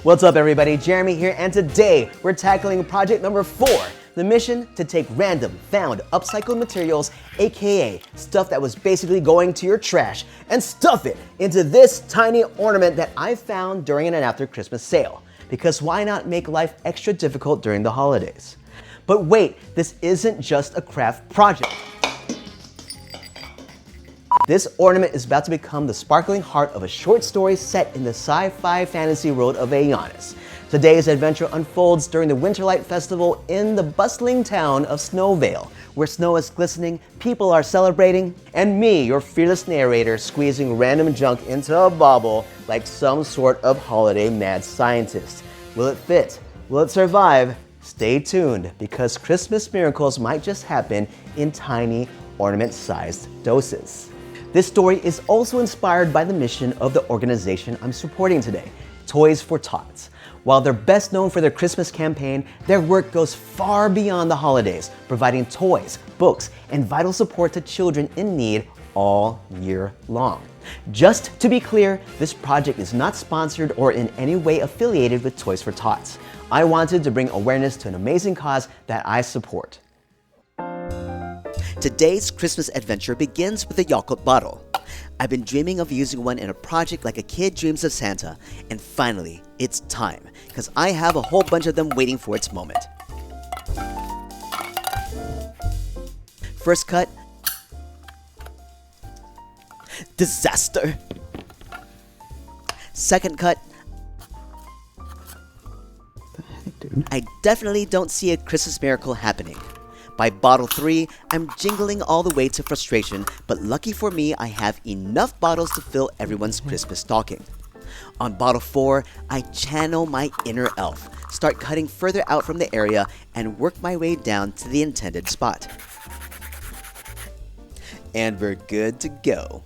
What's up everybody, Jeremy here, and today we're tackling project number 4, the mission to take random, found, upcycled materials, aka stuff that was basically going to your trash, and stuff it into this tiny ornament that I found during an after Christmas sale. Because why not make life extra difficult during the holidays? But wait, this isn't just a craft project. This ornament is about to become the sparkling heart of a short story set in the sci-fi fantasy world of Aeonis. Today's adventure unfolds during the Winterlight festival in the bustling town of Snowvale, where snow is glistening, people are celebrating, and me, your fearless narrator, squeezing random junk into a bauble like some sort of holiday mad scientist. Will it fit? Will it survive? Stay tuned, because Christmas miracles might just happen in tiny, ornament-sized doses. This story is also inspired by the mission of the organization I'm supporting today, Toys for Tots. While they're best known for their Christmas campaign, their work goes far beyond the holidays, providing toys, books, and vital support to children in need all year long. Just to be clear, this project is not sponsored or in any way affiliated with Toys for Tots. I wanted to bring awareness to an amazing cause that I support. Today's Christmas adventure begins with a Yakult bottle. I've been dreaming of using one in a project like a kid dreams of Santa, and finally, it's time, because I have a whole bunch of them waiting for its moment. First cut. Disaster. Second cut. What the heck, dude? I definitely don't see a Christmas miracle happening. By bottle 3, I'm jingling all the way to frustration, but lucky for me, I have enough bottles to fill everyone's Christmas stocking. On bottle 4, I channel my inner elf, start cutting further out from the area, and work my way down to the intended spot. And we're good to go.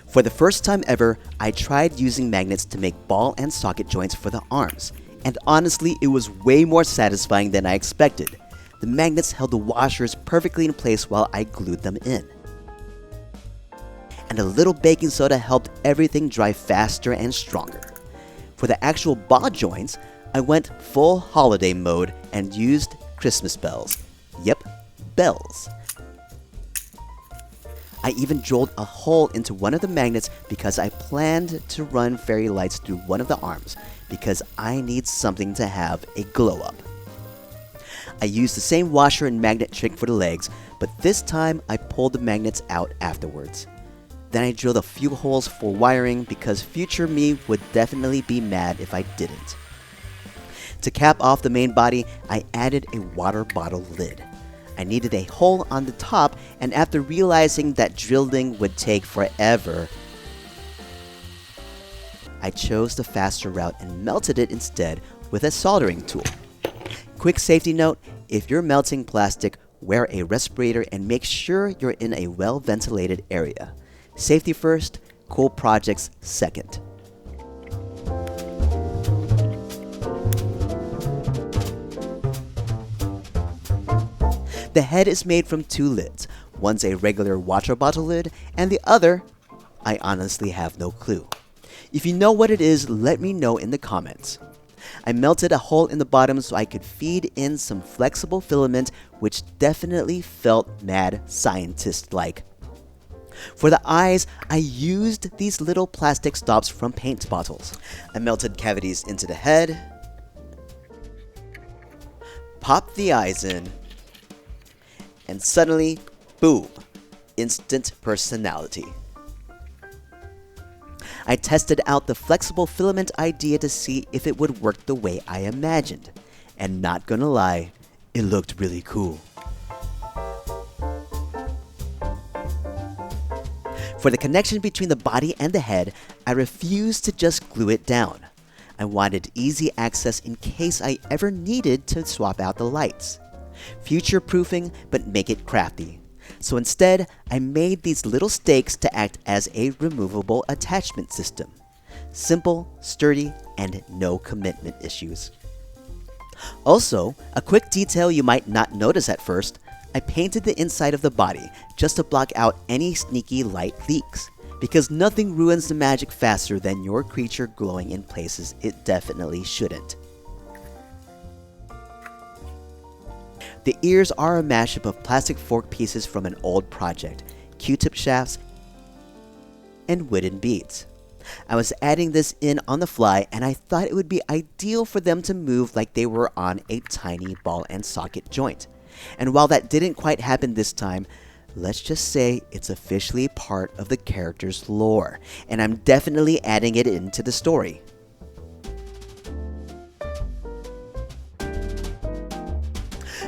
For the first time ever, I tried using magnets to make ball and socket joints for the arms, and honestly, it was way more satisfying than I expected. The magnets held the washers perfectly in place while I glued them in. And a little baking soda helped everything dry faster and stronger. For the actual ball joints, I went full holiday mode and used Christmas bells. Yep, bells. I even drilled a hole into one of the magnets because I planned to run fairy lights through one of the arms because I need something to have a glow up. I used the same washer and magnet trick for the legs, but this time I pulled the magnets out afterwards. Then I drilled a few holes for wiring because future me would definitely be mad if I didn't. To cap off the main body, I added a water bottle lid. I needed a hole on the top, and after realizing that drilling would take forever, I chose the faster route and melted it instead with a soldering tool. Quick safety note, if you're melting plastic, wear a respirator and make sure you're in a well-ventilated area. Safety first, cool projects second. The head is made from 2 lids. One's a regular water bottle lid, and the other, I honestly have no clue. If you know what it is, let me know in the comments. I melted a hole in the bottom so I could feed in some flexible filament, which definitely felt mad scientist-like. For the eyes, I used these little plastic stops from paint bottles. I melted cavities into the head, popped the eyes in, and suddenly, boom, instant personality. I tested out the flexible filament idea to see if it would work the way I imagined. And not gonna lie, it looked really cool. For the connection between the body and the head, I refused to just glue it down. I wanted easy access in case I ever needed to swap out the lights. Future-proofing, but make it crafty. So instead, I made these little stakes to act as a removable attachment system. Simple, sturdy, and no commitment issues. Also, a quick detail you might not notice at first, I painted the inside of the body just to block out any sneaky light leaks. because nothing ruins the magic faster than your creature glowing in places it definitely shouldn't. The ears are a mashup of plastic fork pieces from an old project, Q-tip shafts, and wooden beads. I was adding this in on the fly, and I thought it would be ideal for them to move like they were on a tiny ball and socket joint. And while that didn't quite happen this time, let's just say it's officially part of the character's lore, and I'm definitely adding it into the story.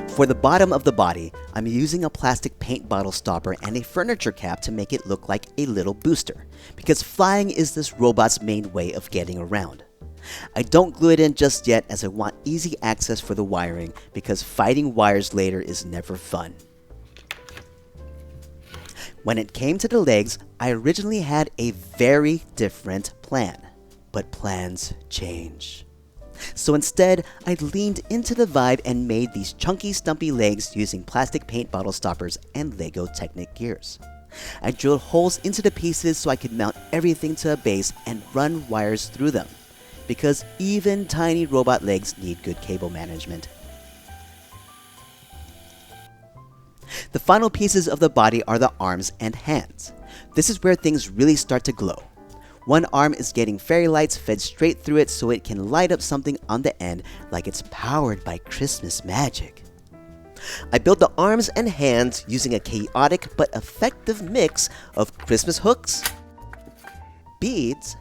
For the bottom of the body, I'm using a plastic paint bottle stopper and a furniture cap to make it look like a little booster, because flying is this robot's main way of getting around. I don't glue it in just yet as I want easy access for the wiring, because fighting wires later is never fun. When it came to the legs, I originally had a very different plan, but plans change. So instead, I leaned into the vibe and made these chunky stumpy legs using plastic paint bottle stoppers and Lego Technic gears. I drilled holes into the pieces so I could mount everything to a base and run wires through them, because even tiny robot legs need good cable management. The final pieces of the body are the arms and hands. This is where things really start to glow. One arm is getting fairy lights fed straight through it so it can light up something on the end like it's powered by Christmas magic. I built the arms and hands using a chaotic but effective mix of Christmas hooks, beads,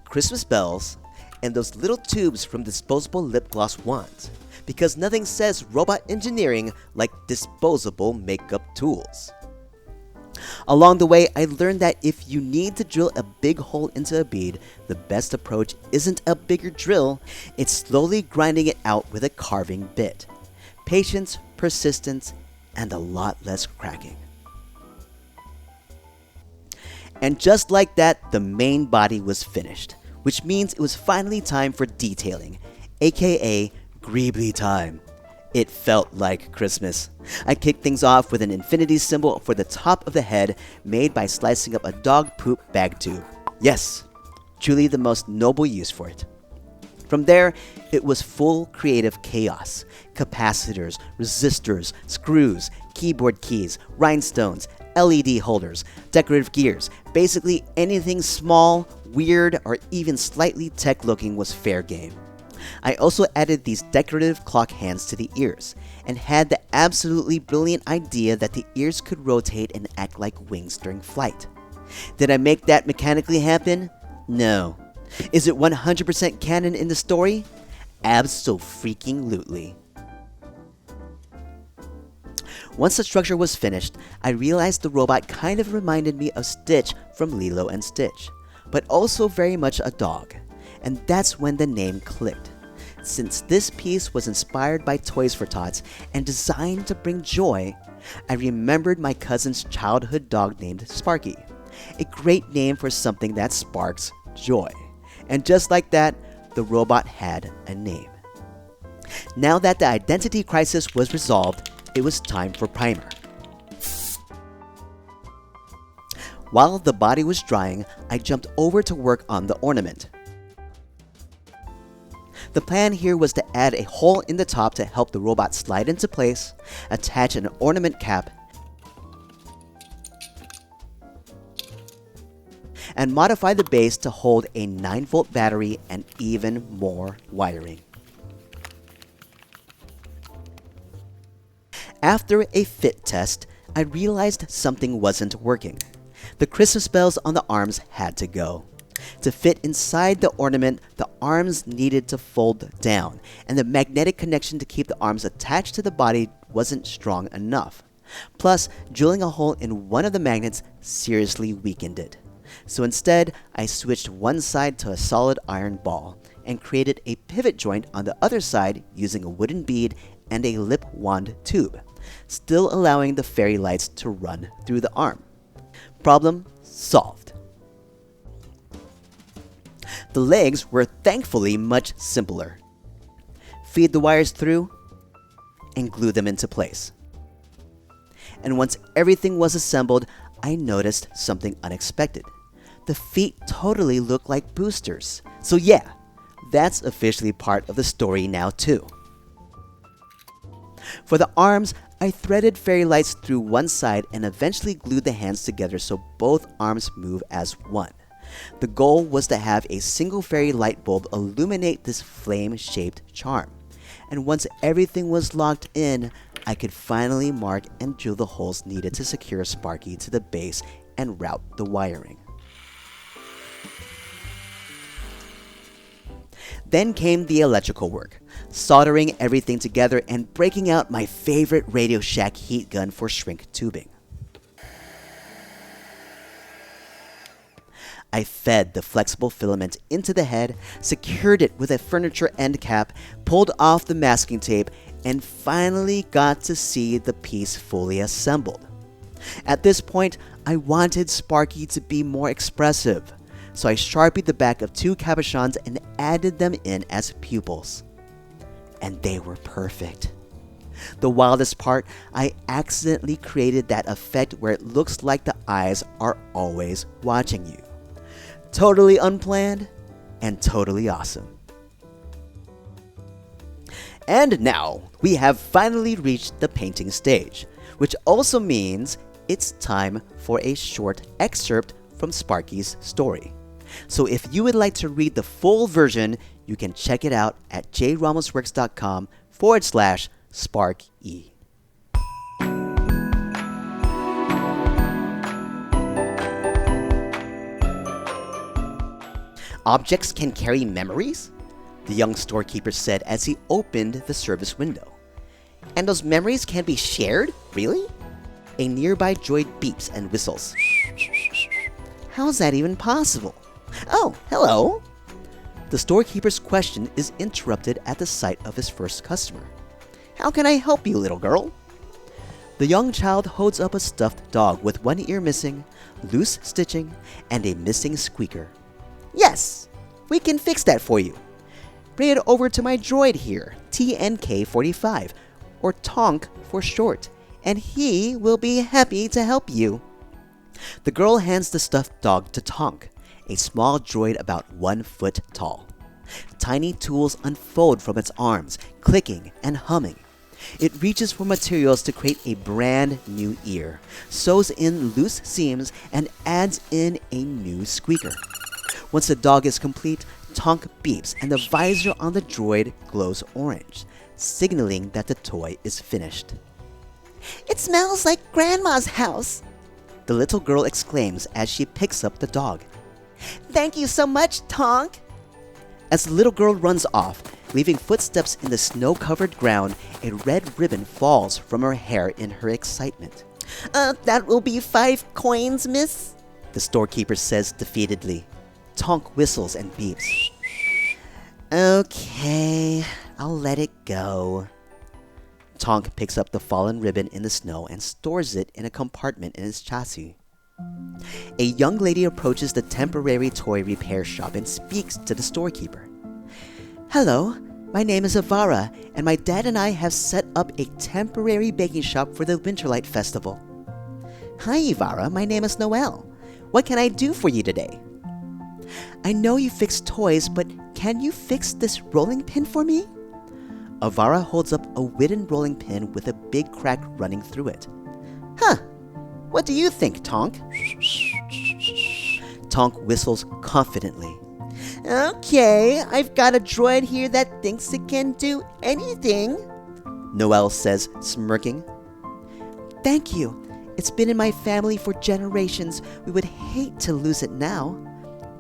Christmas bells, and those little tubes from disposable lip gloss wands, because nothing says robot engineering like disposable makeup tools. Along the way, I learned that if you need to drill a big hole into a bead, the best approach isn't a bigger drill, it's slowly grinding it out with a carving bit. Patience, persistence, and a lot less cracking. And just like that, the main body was finished, which means it was finally time for detailing, aka Greebly time. It felt like Christmas. I kicked things off with an infinity symbol for the top of the head made by slicing up a dog poop bag tube. Yes, truly the most noble use for it. From there, it was full creative chaos. Capacitors, resistors, screws, keyboard keys, rhinestones, LED holders, decorative gears. Basically anything small, weird, or even slightly tech-looking was fair game. I also added these decorative clock hands to the ears, and had the absolutely brilliant idea that the ears could rotate and act like wings during flight. Did I make that mechanically happen? No. Is it 100% canon in the story? Abso-freaking-lutely. Once the structure was finished, I realized the robot kind of reminded me of Stitch from Lilo and Stitch, but also very much a dog, and that's when the name clicked. Since this piece was inspired by Toys for Tots and designed to bring joy, I remembered my cousin's childhood dog named Sparky, a great name for something that sparks joy. And just like that, the robot had a name. Now that the identity crisis was resolved, it was time for primer. While the body was drying, I jumped over to work on the ornament. The plan here was to add a hole in the top to help the robot slide into place, attach an ornament cap, and modify the base to hold a 9-volt battery and even more wiring. After a fit test, I realized something wasn't working. The Christmas bells on the arms had to go. To fit inside the ornament, the arms needed to fold down, and the magnetic connection to keep the arms attached to the body wasn't strong enough. Plus, drilling a hole in one of the magnets seriously weakened it. So instead, I switched one side to a solid iron ball, and created a pivot joint on the other side using a wooden bead and a lip wand tube, still allowing the fairy lights to run through the arm. Problem solved. The legs were thankfully much simpler. Feed the wires through and glue them into place. And once everything was assembled, I noticed something unexpected. the feet totally look like boosters. So yeah, that's officially part of the story now too. For the arms, I threaded fairy lights through one side and eventually glued the hands together so both arms move as one. The goal was to have a single fairy light bulb illuminate this flame-shaped charm. And once everything was locked in, I could finally mark and drill the holes needed to secure Sparky to the base and route the wiring. Then came the electrical work, soldering everything together and breaking out my favorite Radio Shack heat gun for shrink tubing. I fed the flexible filament into the head, secured it with a furniture end cap, pulled off the masking tape, and finally got to see the piece fully assembled. At this point, I wanted Sparky to be more expressive, so I sharpied the back of 2 cabochons and added them in as pupils. And they were perfect. The wildest part, I accidentally created that effect where it looks like the eyes are always watching you. Totally unplanned and totally awesome. And now, we have finally reached the painting stage, which also means it's time for a short excerpt from Sparky's story. So if you would like to read the full version, you can check it out at jramosworks.com/SparkE. Objects can carry memories? The young storekeeper said as he opened the service window. And those memories can be shared? Really? A nearby droid beeps and whistles. How's that even possible? Oh, hello! The storekeeper's question is interrupted at the sight of his first customer. How can I help you, little girl? The young child holds up a stuffed dog with one ear missing, loose stitching, and a missing squeaker. Yes, we can fix that for you. Bring it over to my droid here, TNK45, or Tonk for short, and he will be happy to help you. The girl hands the stuffed dog to Tonk, a small droid about 1 foot tall. Tiny tools unfold from its arms, clicking and humming. It reaches for materials to create a brand new ear, sews in loose seams, and adds in a new squeaker. Once the dog is complete, Tonk beeps and the visor on the droid glows orange, signaling that the toy is finished. It smells like Grandma's house, the little girl exclaims as she picks up the dog. Thank you so much, Tonk! As the little girl runs off, leaving footsteps in the snow-covered ground, a red ribbon falls from her hair in her excitement. That will be 5 coins, miss, the storekeeper says defeatedly. Tonk whistles and beeps. Okay, I'll let it go. Tonk picks up the fallen ribbon in the snow and stores it in a compartment in his chassis. A young lady approaches the temporary toy repair shop and speaks to the storekeeper. Hello, my name is Avara, and my dad and I have set up a temporary baking shop for the Winterlight Festival. Hi, Avara, my name is Noelle. What can I do for you today? I know you fix toys, but can you fix this rolling pin for me? Avara holds up a wooden rolling pin with a big crack running through it. Huh, what do you think, Tonk? Tonk whistles confidently. Okay, I've got a droid here that thinks it can do anything, Noelle says, smirking. Thank you. It's been in my family for generations. We would hate to lose it now,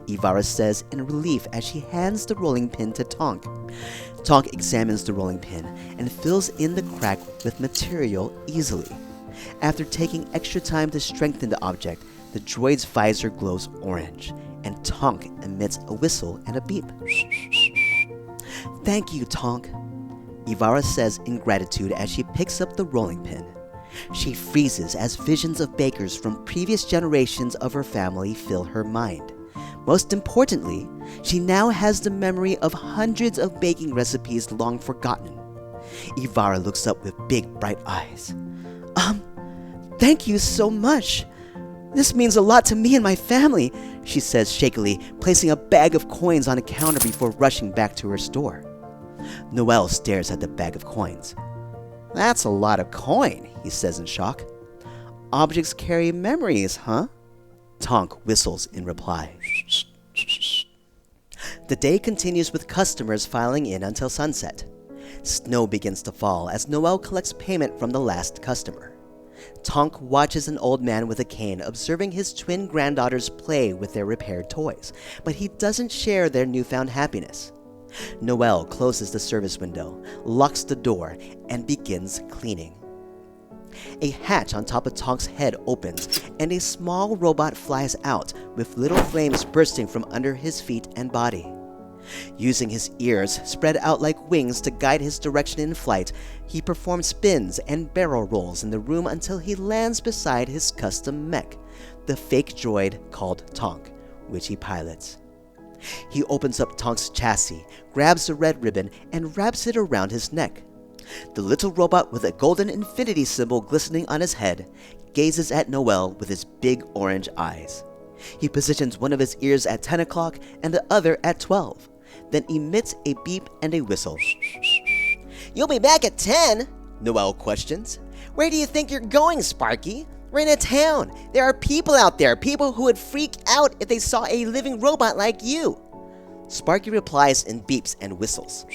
Ivara says in relief as she hands the rolling pin to Tonk. Tonk examines the rolling pin and fills in the crack with material easily. After taking extra time to strengthen the object, the droid's visor glows orange, and Tonk emits a whistle and a beep. Thank you, Tonk, Ivara says in gratitude as she picks up the rolling pin. She freezes as visions of bakers from previous generations of her family fill her mind. Most importantly, she now has the memory of hundreds of baking recipes long forgotten. Ivara looks up with big, bright eyes. Thank you so much. This means a lot to me and my family, she says shakily, placing a bag of coins on a counter before rushing back to her store. Noel stares at the bag of coins. That's a lot of coin, he says in shock. Objects carry memories, huh? Tonk whistles in reply. The day continues with customers filing in until sunset. Snow begins to fall as Noel collects payment from the last customer. Tonk watches an old man with a cane observing his twin granddaughters play with their repaired toys, but he doesn't share their newfound happiness. Noel closes the service window, locks the door, and begins cleaning. A hatch on top of Tonk's head opens, and a small robot flies out with little flames bursting from under his feet and body. Using his ears spread out like wings to guide his direction in flight, he performs spins and barrel rolls in the room until he lands beside his custom mech, the fake droid called Tonk, which he pilots. He opens up Tonk's chassis, grabs the red ribbon, and wraps it around his neck. The little robot with a golden infinity symbol glistening on his head gazes at Noel with his big orange eyes. He positions one of his ears at 10 o'clock and the other at 12, then emits a beep and a whistle. You'll be back at 10? Noel questions. Where do you think you're going, Sparky? We're in a town. There are people out there, people who would freak out if they saw a living robot like you. Sparky replies in beeps and whistles.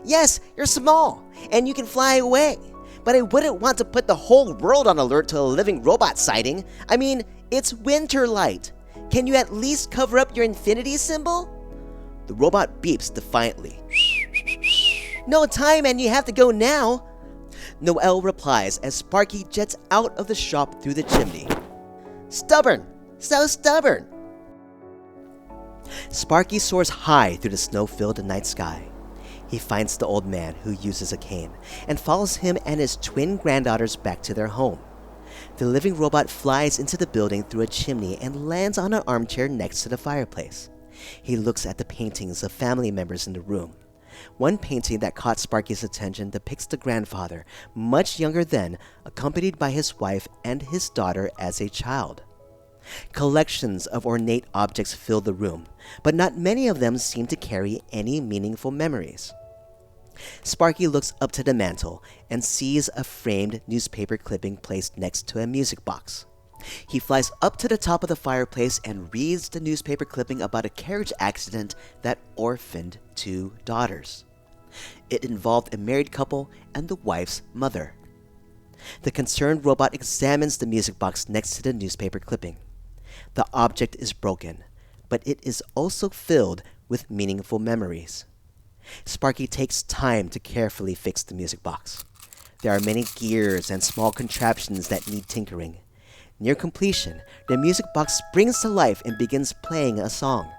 Yes, you're small, and you can fly away. But I wouldn't want to put the whole world on alert to a living robot sighting. I mean, it's Winterlight. Can you at least cover up your infinity symbol? The robot beeps defiantly. No time, and you have to go now. Noel replies as Sparky jets out of the shop through the chimney. Stubborn, so stubborn. Sparky soars high through the snow-filled night sky. He finds the old man who uses a cane and follows him and his twin granddaughters back to their home. The living robot flies into the building through a chimney and lands on an armchair next to the fireplace. He looks at the paintings of family members in the room. One painting that caught Sparky's attention depicts the grandfather, much younger then, accompanied by his wife and his daughter as a child. Collections of ornate objects fill the room, but not many of them seem to carry any meaningful memories. Sparky looks up to the mantel and sees a framed newspaper clipping placed next to a music box. He flies up to the top of the fireplace and reads the newspaper clipping about a carriage accident that orphaned 2 daughters. It involved a married couple and the wife's mother. The concerned robot examines the music box next to the newspaper clipping. The object is broken, but it is also filled with meaningful memories. Sparky takes time to carefully fix the music box. There are many gears and small contraptions that need tinkering. Near completion, the music box springs to life and begins playing a song.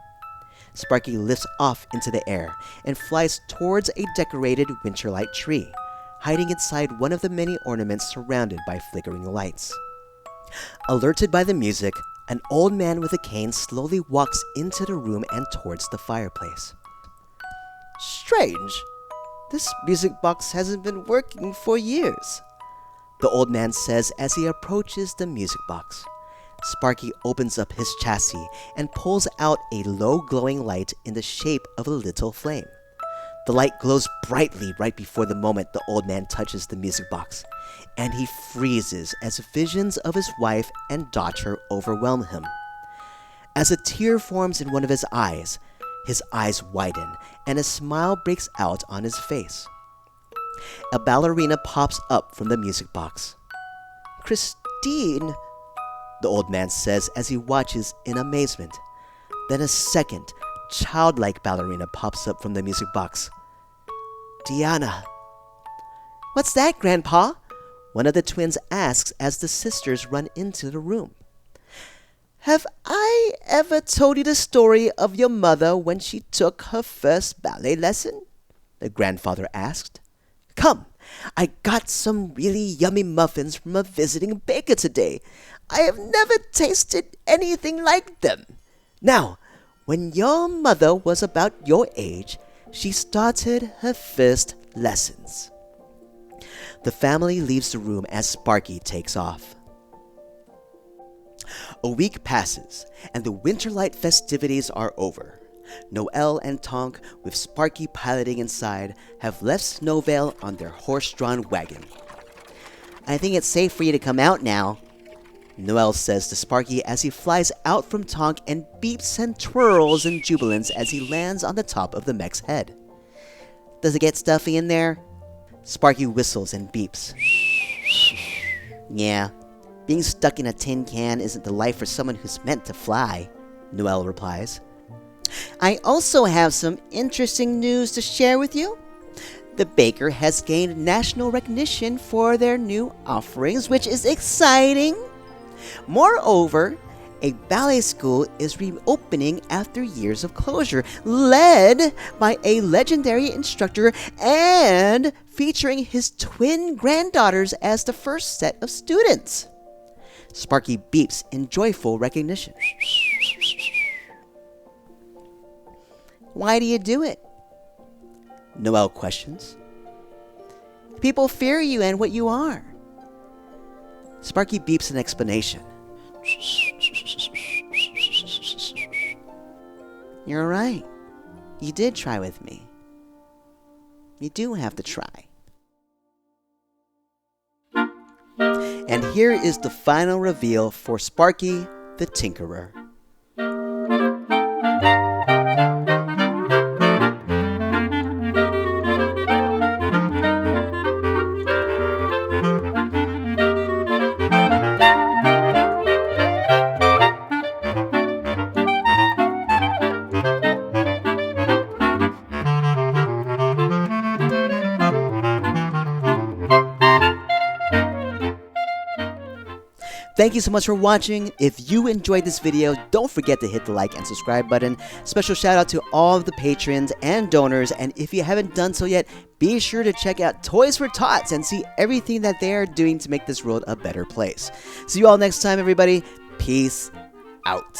Sparky lifts off into the air and flies towards a decorated Winterlight tree, hiding inside one of the many ornaments surrounded by flickering lights. Alerted by the music, an old man with a cane slowly walks into the room and towards the fireplace. Strange. This music box hasn't been working for years, the old man says as he approaches the music box. Sparky opens up his chassis and pulls out a low glowing light in the shape of a little flame. The light glows brightly right before the moment the old man touches the music box, and he freezes as visions of his wife and daughter overwhelm him. As a tear forms in one of his eyes widen and a smile breaks out on his face. A ballerina pops up from the music box. Christine, the old man says as he watches in amazement. Then a second, childlike ballerina pops up from the music box. Diana. What's that, Grandpa? One of the twins asks as the sisters run into the room. Have I ever told you the story of your mother when she took her first ballet lesson? The grandfather asked. Come, I got some really yummy muffins from a visiting baker today. I have never tasted anything like them. Now, when your mother was about your age, she started her first lessons. The family leaves the room as Sparky takes off. A week passes, and the Winterlight festivities are over. Noelle and Tonk, with Sparky piloting inside, have left Snowvale on their horse-drawn wagon. "I think it's safe for you to come out now," Noelle says to Sparky as he flies out from Tonk and beeps and twirls in jubilance as he lands on the top of the mech's head. "Does it get stuffy in there?" Sparky whistles and beeps. "Yeah, being stuck in a tin can isn't the life for someone who's meant to fly," Noelle replies. "I also have some interesting news to share with you. The baker has gained national recognition for their new offerings, which is exciting. Moreover, a ballet school is reopening after years of closure, led by a legendary instructor and featuring his twin granddaughters as the first set of students." Sparky beeps in joyful recognition. "Why do you do it?" Noelle questions. "People fear you and what you are." Sparky beeps an explanation. "You're right. You did try with me. You do have to try." And here is the final reveal for Sparky the Tinkerer. Thank you so much for watching. If you enjoyed this video, don't forget to hit the like and subscribe button. Special shout out to all of the patrons and donors, and if you haven't done so yet, be sure to check out Toys for Tots and see everything that they are doing to make this world a better place. See you all next time, everybody. Peace out.